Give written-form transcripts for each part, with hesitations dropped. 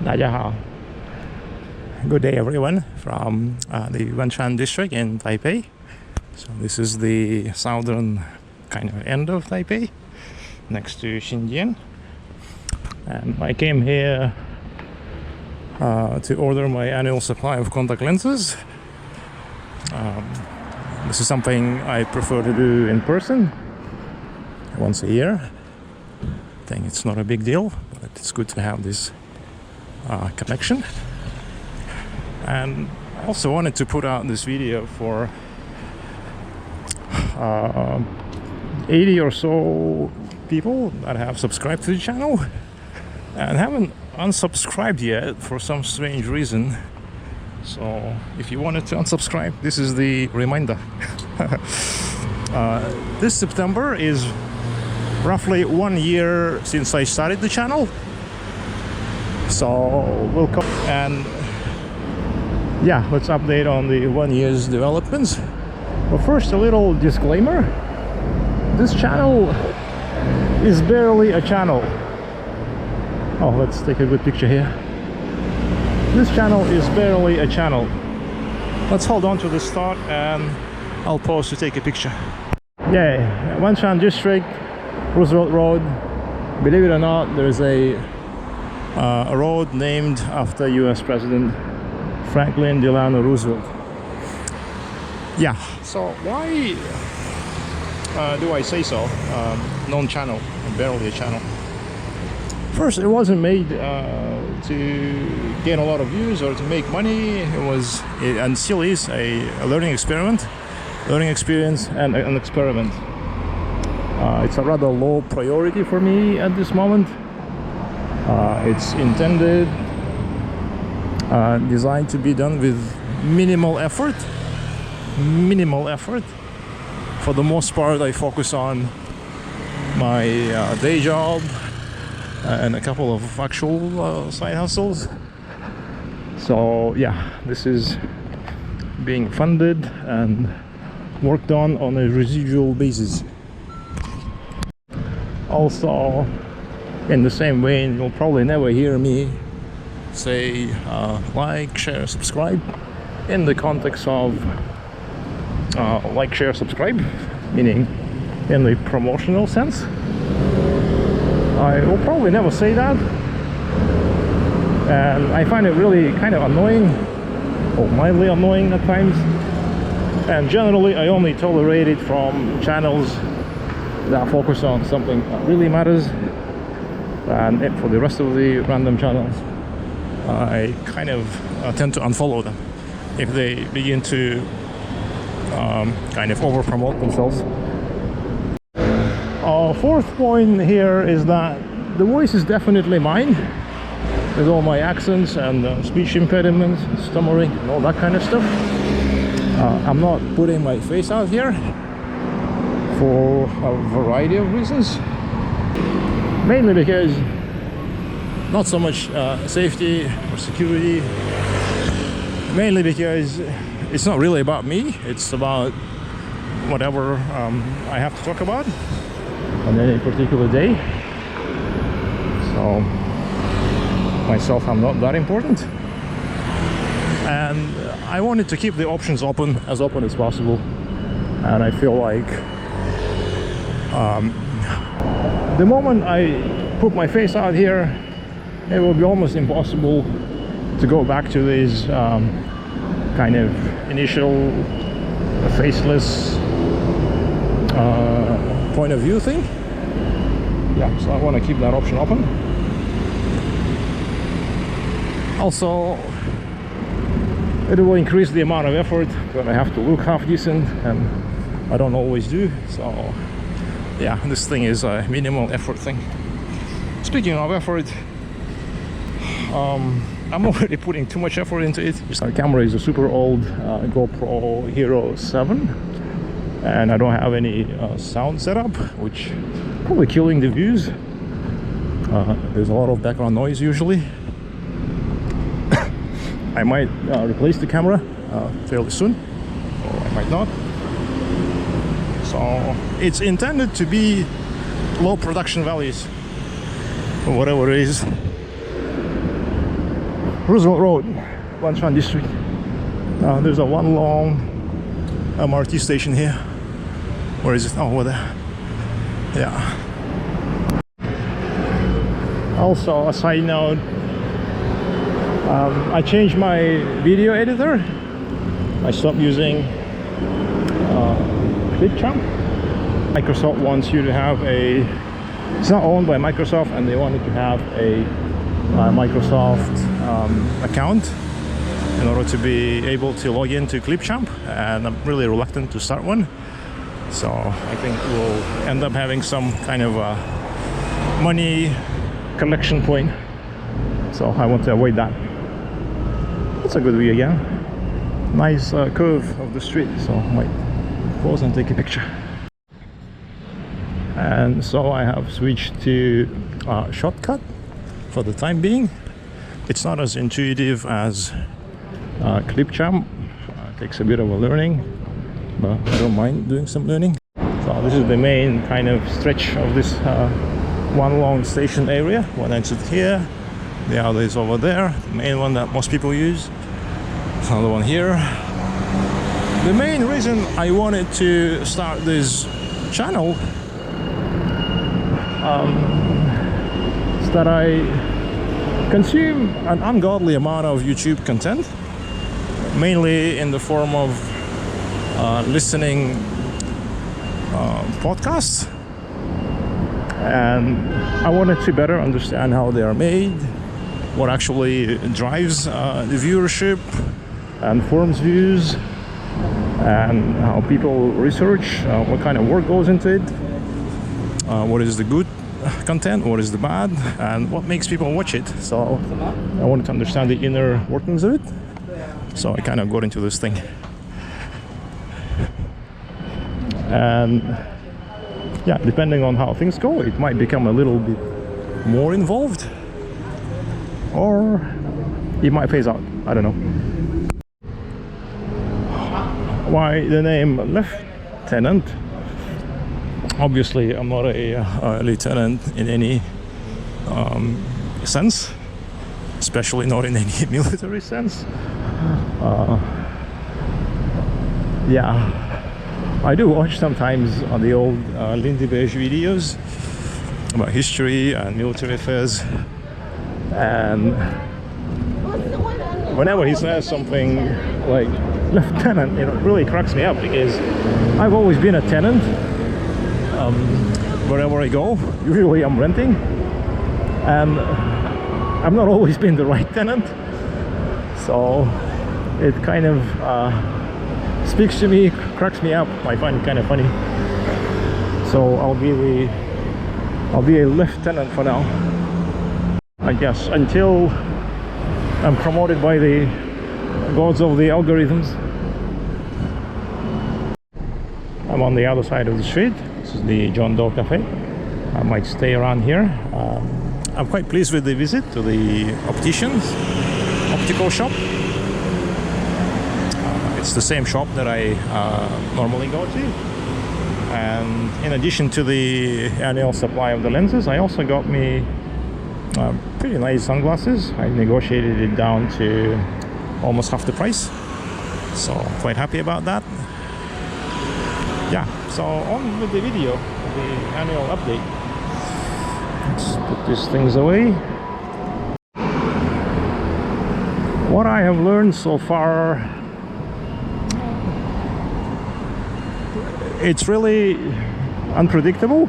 大家好. Good day everyone from the Wenshan District in Taipei. So this is the southern kind of end of Taipei, next to Xinjiang. And I came here to order my annual supply of contact lenses. This is something I prefer to do in person once a year. I think it's not a big deal, but it's good to have this connection. And I also wanted to put out this video for 80 or so people that have subscribed to the channel and haven't unsubscribed yet for some strange reason. So if you wanted to unsubscribe, this is the reminder. This September is roughly 1 year since I started the channel. So we'll come and yeah, let's update on the 1 year's developments. But first, a little disclaimer. This channel is barely a channel. Oh, let's take a good picture here. This channel is barely a channel. Let's hold on to the start and I'll pause to take a picture. Yeah, Wenshan District, Roosevelt Road. Believe it or not, there's a road named after US President Franklin Delano Roosevelt. Yeah, so why do I say so? Non-channel, barely a channel. First, it wasn't made to gain a lot of views or to make money. It and still is a learning experience, and an experiment. It's a rather low priority for me at this moment. It's intended, designed to be done with minimal effort. For the most part, I focus on my day job and a couple of actual side hustles. So yeah, this is being funded and worked on a residual basis. Also, in the same way, you'll probably never hear me say like, share, subscribe in the context of like, share, subscribe, meaning in the promotional sense. I will probably never say that, and I find it really kind of annoying, or mildly annoying at times. And generally I only tolerate it from channels that focus on something that really matters. And for the rest of the random channels, I kind of tend to unfollow them if they begin to kind of over promote themselves. Fourth point here is that the voice is definitely mine, with all my accents and speech impediments, stammering and all that kind of stuff. I'm not putting my face out here for a variety of reasons. Mainly because not so much safety or security, mainly because it's not really about me, it's about whatever I have to talk about on any particular day. So myself, I'm not that important, and I wanted to keep the options open as possible. And I feel like the moment I put my face out here, it will be almost impossible to go back to this kind of initial faceless point of view thing. Yeah, so I want to keep that option open. Also, it will increase the amount of effort when I have to look half decent, and I don't always do. So yeah, this thing is a minimal effort thing. Speaking of effort, I'm already putting too much effort into it. Our camera is a super old GoPro Hero 7, and I don't have any sound setup, which is probably killing the views. There's a lot of background noise usually. I might replace the camera fairly soon, or I might not. So it's intended to be low production values, or whatever it is. Roosevelt Road, Wenshan District. There's a one long MRT station here. Where is it? Oh, over there. Yeah. Also, a side note, I changed my video editor. I stopped using Clipchamp. Microsoft wants you to have a, it's not owned by Microsoft, and they wanted to have a Microsoft account in order to be able to log into Clipchamp, and I'm really reluctant to start one. So I think we'll end up having some kind of a money collection point. So I want to avoid that. That's a good view again. Nice curve of the street, so I might pause and take a picture. And so I have switched to shortcut for the time being. It's not as intuitive as Clipchamp. It takes a bit of a learning, but I don't mind doing some learning. So this is the main kind of stretch of this one long station area. One exit here, the other is over there, the main one that most people use. Another one here. The main reason I wanted to start this channel is that I consume an ungodly amount of YouTube content, mainly in the form of listening podcasts, and I wanted to better understand how they are made, what actually drives the viewership and forms views, and how people research, what kind of work goes into it, what is the good content, what is the bad, and what makes people watch it. So I wanted to understand the inner workings of it, so I kind of got into this thing. And yeah, depending on how things go, it might become a little bit more involved, or it might phase out. I don't know. Why the name Lieutenant? Obviously, I'm not a lieutenant in any sense, especially not in any military sense. Yeah, I do watch sometimes on the old Lindy Beige videos about history and military affairs, and whenever he says something like lieutenant, it really cracks me up, because I've always been a tenant. Wherever I go, usually I'm renting, and I've not always been the right tenant, so it kind of speaks to me, cracks me up. I find it kind of funny. So I'll be a lieutenant for now, I guess, until I'm promoted by the gods of the algorithms. I'm on the other side of the street. This is the John Doe Cafe. I might stay around here. I'm quite pleased with the visit to the optical shop. It's the same shop that I normally go to. And in addition to the annual supply of the lenses, I also got me pretty nice sunglasses. I negotiated it down to almost half the price, so quite happy about that. Yeah, so on with the video, the annual update. Let's put these things away. What I have learned so far, it's really unpredictable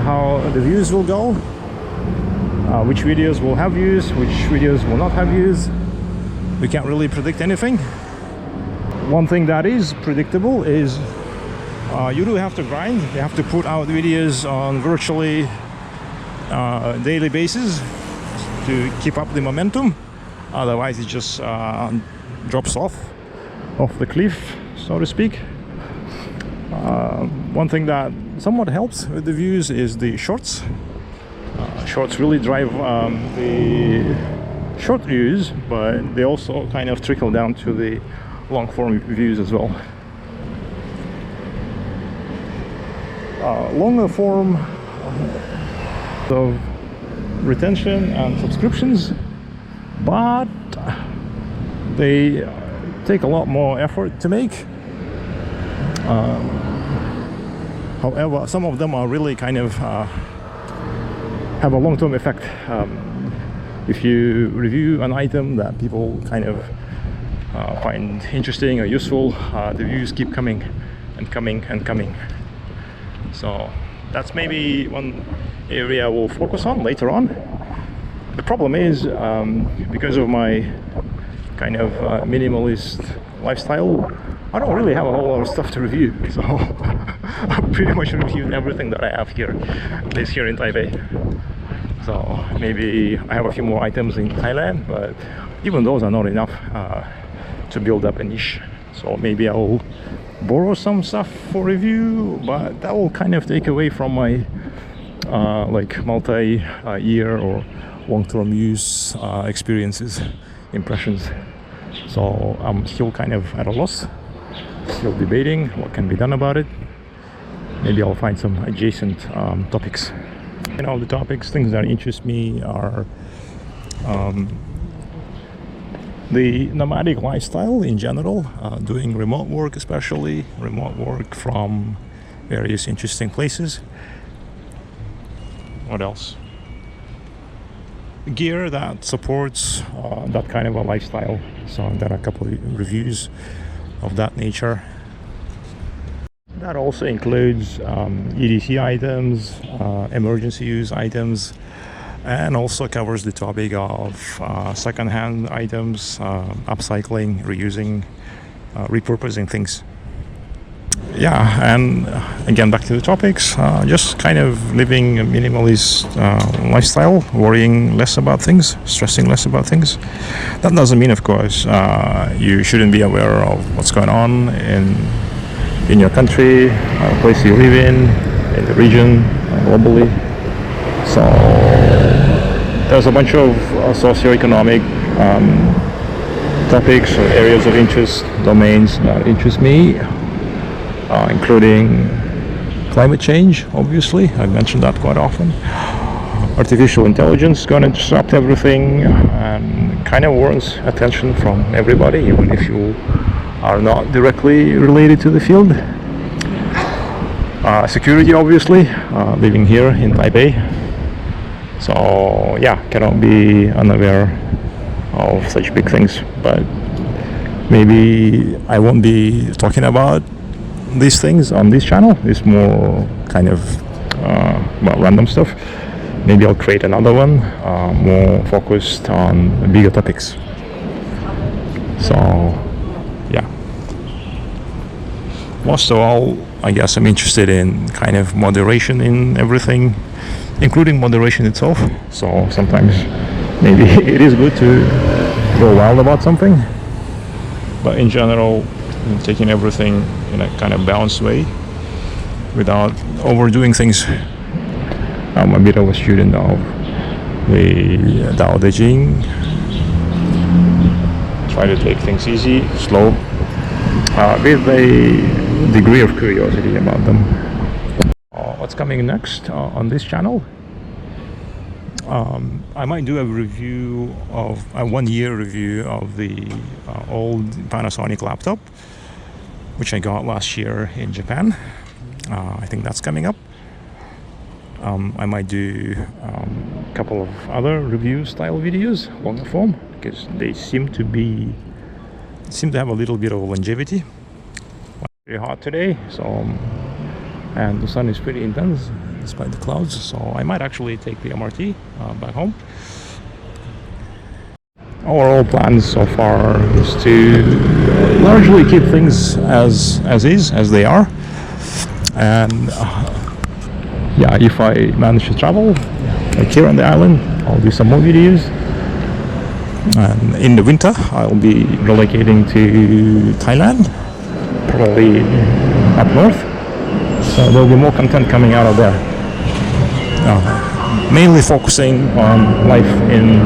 how the views will go, which videos will have views, which videos will not have views. We can't really predict anything. One thing that is predictable is you do have to grind. You have to put out videos on virtually daily basis to keep up the momentum. Otherwise it just drops off the cliff, so to speak. One thing that somewhat helps with the views is the shorts. Shorts really drive the short views, but they also kind of trickle down to the long form views as well. Longer form of retention and subscriptions but they take a lot more effort to make. However, some of them are really kind of have a long-term effect. If you review an item that people kind of find interesting or useful, the views keep coming and coming and coming. So that's maybe one area we'll focus on later on. The problem is, because of my kind of minimalist lifestyle, I don't really have a whole lot of stuff to review. So I've pretty much reviewed everything that I have here, at least here in Taipei. So maybe I have a few more items in Thailand, but even those are not enough to build up a niche. So maybe I'll borrow some stuff for review, but that will kind of take away from my like multi-year or long-term use experiences, impressions. So I'm still kind of at a loss, still debating what can be done about it. Maybe I'll find some adjacent topics. You know, the topics, things that interest me are the nomadic lifestyle in general, doing remote work, especially remote work from various interesting places. What else? Gear that supports that kind of a lifestyle. So there are a couple of reviews of that nature. That also includes EDC items, emergency use items, and also covers the topic of second-hand items, upcycling, reusing, repurposing things. Yeah, and again, back to the topics, just kind of living a minimalist lifestyle, worrying less about things, stressing less about things. That doesn't mean, of course, you shouldn't be aware of what's going on in your country, the place you live in the region, globally. So there's a bunch of socioeconomic topics or areas of interest, domains that interest me, including climate change, obviously. I've mentioned that quite often. Artificial intelligence is going to disrupt everything and kind of warrants attention from everybody, even if you are not directly related to the field. Security, obviously, living here in Taipei. So yeah, cannot be unaware of such big things, but maybe I won't be talking about these things on this channel. It's more kind of random stuff. Maybe I'll create another one more focused on bigger topics. So yeah, most of all, I guess I'm interested in kind of moderation in everything, including moderation itself. So sometimes maybe it is good to go wild about something, but in general, taking everything in a kind of balanced way without overdoing things. I'm a bit of a student of the Tao Te Ching. Try to take things easy, slow, with a degree of curiosity about them. What's coming next on this channel? I might do a review of a 1-year review of the old Panasonic laptop, which I got last year in Japan. I think that's coming up. I might do a couple of other review style videos, longer form, because they seem to have a little bit of longevity. Very hot today, so and the sun is pretty intense despite the clouds, so I might actually take the MRT back home. Overall plans so far is to largely keep things as they are, and yeah, if I manage to travel like here on the island, I'll do some more videos. And in the winter, I'll be relocating to Thailand, probably up north. So there'll be more content coming out of there. Mainly focusing on life in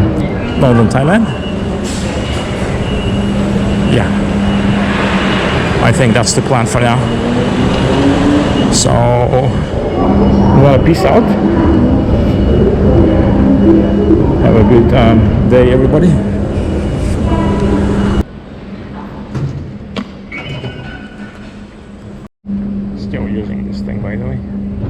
northern Thailand. Yeah, I think that's the plan for now. So well, peace out. Have a good day, everybody. using this thing, by the way.